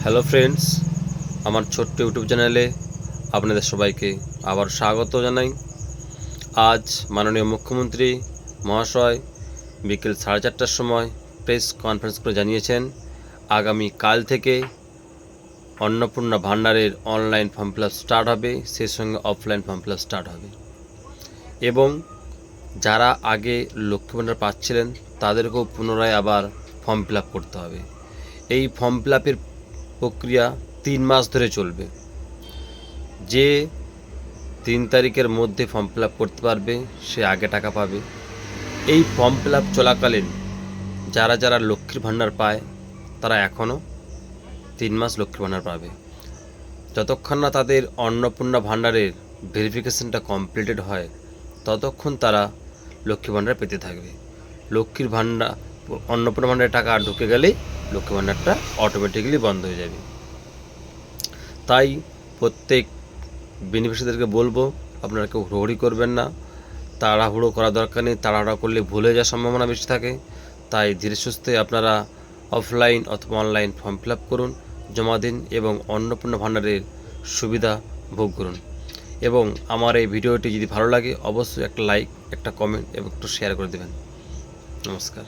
Hello friends, আমার ছোট্ট YouTube চ্যানেলে আপনাদের সবাইকে আবার স্বাগত জানাই। আজ মাননীয় মুখ্যমন্ত্রী মহাশয় বিকেল 4:30টার সময় প্রেস কনফারেন্স করে জানিয়েছেন আগামী কাল থেকে অন্নপূর্ণা ভাণ্ডারের online form fill up start হবে, সেই সঙ্গে offline form fill up start হবে এবং যারা আগে লক্ষ্মী ভাণ্ডার পাচ্ছিলেন তাদেরকেও পুনরায় আবার ফর্ম ফিল আপ করতে হবে। এই ফর্ম ফিল আপের প্রক্রিয়া 3 মাস ধরে চলবে। যে 3 তারিখের মধ্যে ফর্ম ফিল আপ করতে পারবে সে আগে টাকা পাবে। এই ফর্ম ফিল আপ চলাকালীন যারা যারা লক্ষ্মীর ভাণ্ডার পায় তারা এখনও 3 মাস লক্ষ্মীর ভাণ্ডার পাবে। যতক্ষণ না তাদের অন্নপূর্ণা ভাণ্ডারের ভেরিফিকেশনটা কমপ্লিটেড হয় ততক্ষণ তারা লক্ষ্মী ভাণ্ডার পেতে থাকবে। লক্ষ্মীর ভাণ্ডার অন্নপূর্ণা ভাণ্ডারের টাকা ঢুকে গেলেই লক্ষ্মী ভাণ্ডারটা অটোমেটিক্যালি বন্ধ হয়ে যাবে। তাই প্রত্যেক বেনিফিশিয়ারিদেরকে বলবো, আপনারা কেউ হুড়োহুড়ি করবেন না, তাড়াহুড়ো করা দরকার নেই। তাড়াহুড়ো করলে ভুলে যাওয়ার সম্ভাবনা বেশি থাকে। তাই ধীরে সুস্থে আপনারা অফলাইন অথবা অনলাইন ফর্ম ফিল আপ করুন, জমা দিন এবং অন্নপূর্ণা ভাণ্ডারের সুবিধা ভোগ করুন। এবং আমার এই ভিডিওটি যদি ভালো লাগে অবশ্যই একটা লাইক, একটা কমেন্ট এবং একটু শেয়ার করে দেবেন। নমস্কার।